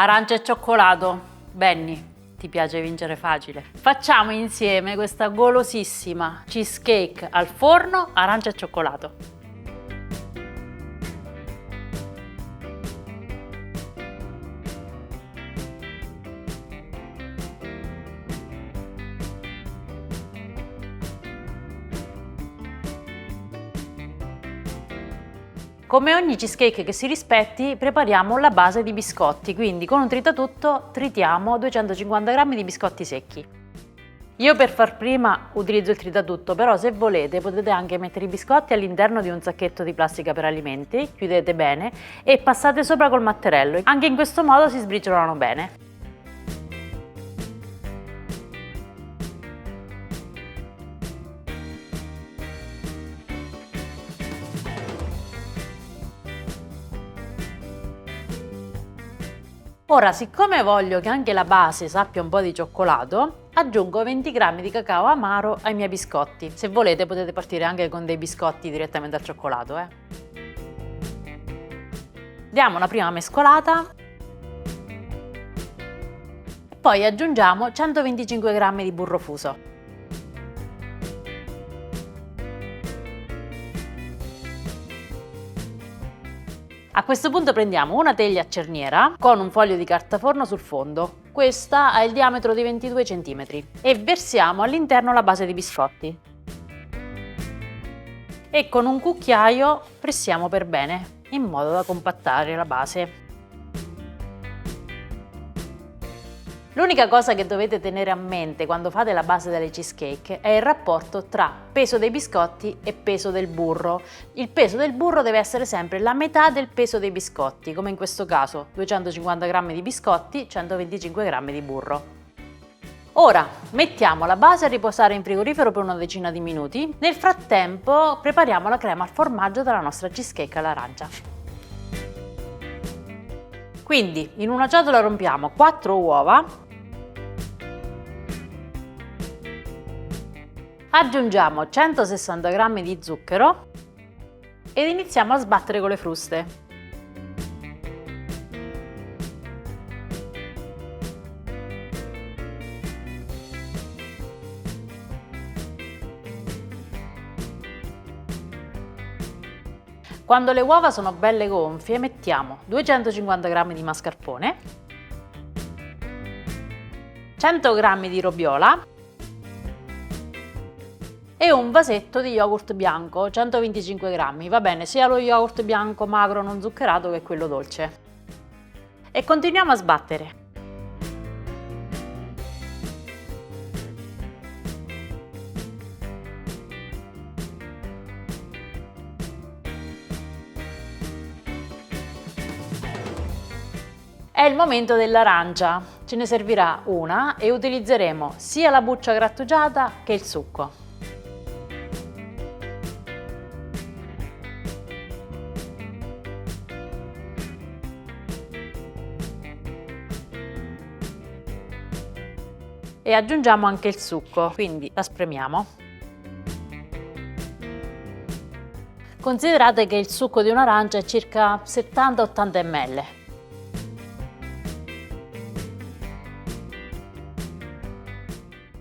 Arancia e cioccolato. Benny, ti piace vincere facile? Facciamo insieme questa golosissima cheesecake al forno arancia e cioccolato. Come ogni cheesecake che si rispetti, prepariamo la base di biscotti, quindi con un tritatutto tritiamo 250 g di biscotti secchi. Io per far prima utilizzo il tritatutto, però se volete potete anche mettere i biscotti all'interno di un sacchetto di plastica per alimenti, chiudete bene e passate sopra col matterello. Anche in questo modo si sbriciolano bene. Ora, siccome voglio che anche la base sappia un po' di cioccolato, aggiungo 20 g di cacao amaro ai miei biscotti. Se volete potete partire anche con dei biscotti direttamente al cioccolato. Diamo una prima mescolata e poi aggiungiamo 125 g di burro fuso. A questo punto prendiamo una teglia a cerniera con un foglio di carta forno sul fondo. Questa ha il diametro di 22 cm e versiamo all'interno la base di biscotti. E con un cucchiaio pressiamo per bene in modo da compattare la base. L'unica cosa che dovete tenere a mente quando fate la base delle cheesecake è il rapporto tra peso dei biscotti e peso del burro. Il peso del burro deve essere sempre la metà del peso dei biscotti, come in questo caso 250 g di biscotti, 125 g di burro. Ora mettiamo la base a riposare in frigorifero per una decina di minuti. Nel frattempo prepariamo la crema al formaggio della nostra cheesecake all'arancia. Quindi in una ciotola rompiamo 4 uova, aggiungiamo 160 g di zucchero ed iniziamo a sbattere con le fruste. Quando le uova sono belle gonfie mettiamo 250 g di mascarpone, 100 g di robiola e un vasetto di yogurt bianco, 125 g, va bene sia lo yogurt bianco magro non zuccherato che quello dolce. E continuiamo a sbattere. È il momento dell'arancia, ce ne servirà una e utilizzeremo sia la buccia grattugiata che il succo. E aggiungiamo anche il succo, quindi la spremiamo. Considerate che il succo di un'arancia è circa 70-80 ml.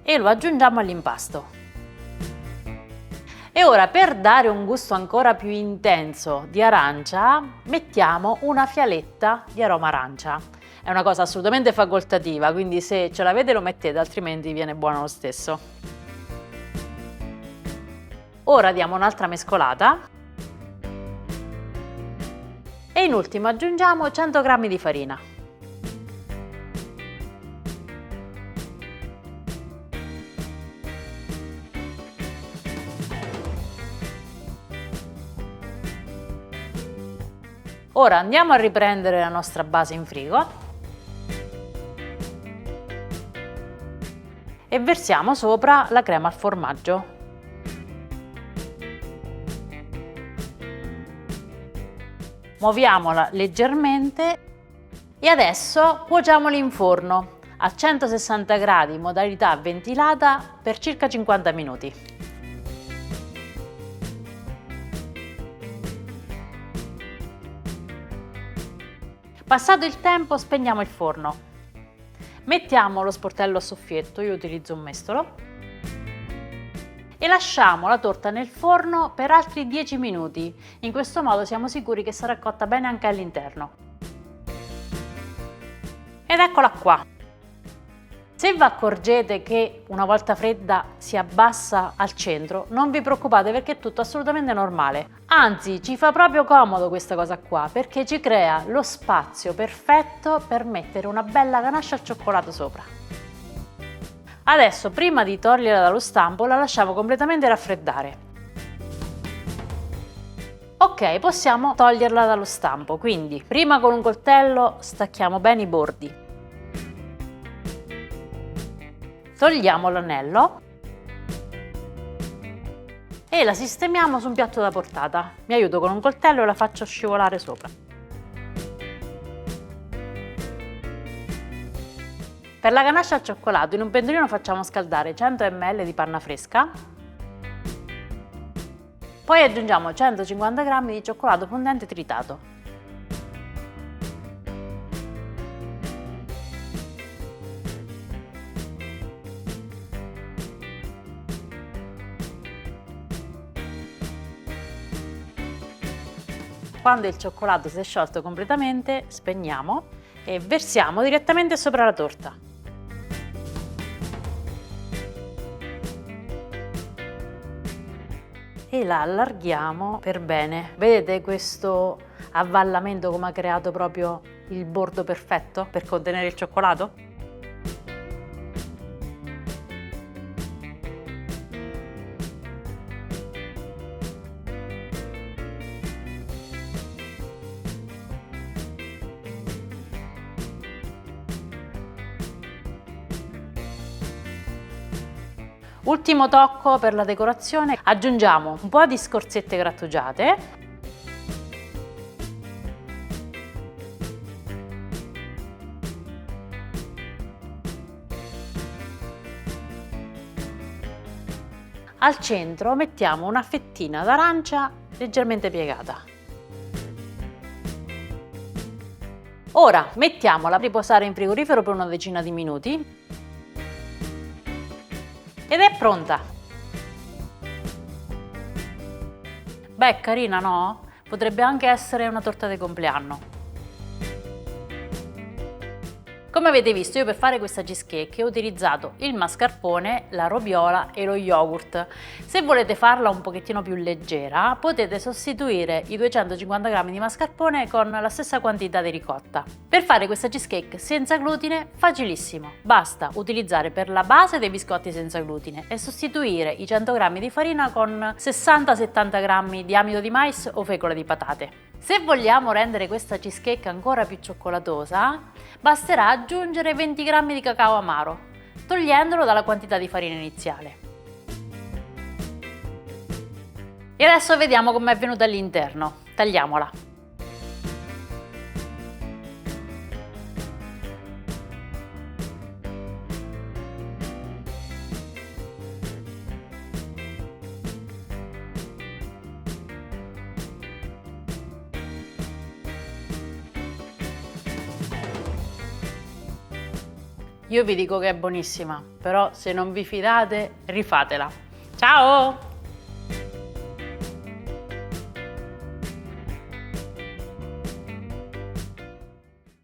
E lo aggiungiamo all'impasto. E ora per dare un gusto ancora più intenso di arancia mettiamo una fialetta di aroma arancia. È una cosa assolutamente facoltativa, quindi se ce l'avete lo mettete, altrimenti viene buono lo stesso. Ora diamo un'altra mescolata e in ultimo aggiungiamo 100 g di farina. Ora andiamo a riprendere la nostra base in frigo e versiamo sopra la crema al formaggio. Muoviamola leggermente e adesso cuociamoli in forno a 160 gradi modalità ventilata per circa 50 minuti. Passato il tempo spegniamo il forno. Mettiamo lo sportello a soffietto, io utilizzo un mestolo, e lasciamo la torta nel forno per altri 10 minuti. In questo modo siamo sicuri che sarà cotta bene anche all'interno. Ed eccola qua. Se vi accorgete che una volta fredda si abbassa al centro, non vi preoccupate perché è tutto assolutamente normale. Anzi, ci fa proprio comodo questa cosa qua perché ci crea lo spazio perfetto per mettere una bella ganascia al cioccolato sopra. Adesso, prima di toglierla dallo stampo, la lasciamo completamente raffreddare. Ok, possiamo toglierla dallo stampo, quindi prima con un coltello stacchiamo bene i bordi. Togliamo l'anello e la sistemiamo su un piatto da portata. Mi aiuto con un coltello e la faccio scivolare sopra. Per la ganascia al cioccolato in un pentolino facciamo scaldare 100 ml di panna fresca, poi aggiungiamo 150 g di cioccolato fondente tritato. Quando il cioccolato si è sciolto completamente, spegniamo e versiamo direttamente sopra la torta. E la allarghiamo per bene. Vedete questo avvallamento come ha creato proprio il bordo perfetto per contenere il cioccolato? Ultimo tocco per la decorazione, aggiungiamo un po' di scorzette grattugiate, al centro mettiamo una fettina d'arancia leggermente piegata. Ora mettiamola a riposare in frigorifero per una decina di minuti. Ed è pronta! Beh, carina, no? Potrebbe anche essere una torta di compleanno. Come avete visto, io per fare questa cheesecake ho utilizzato il mascarpone, la roviola e lo yogurt. Se volete farla un pochettino più leggera, potete sostituire i 250 g di mascarpone con la stessa quantità di ricotta. Per fare questa cheesecake senza glutine, facilissimo. Basta utilizzare per la base dei biscotti senza glutine e sostituire i 100 g di farina con 60-70 g di amido di mais o fecola di patate. Se vogliamo rendere questa cheesecake ancora più cioccolatosa, basterà aggiungere 20 g di cacao amaro, togliendolo dalla quantità di farina iniziale. E adesso vediamo com'è venuta all'interno. Tagliamola. Io vi dico che è buonissima, però se non vi fidate, rifatela. Ciao!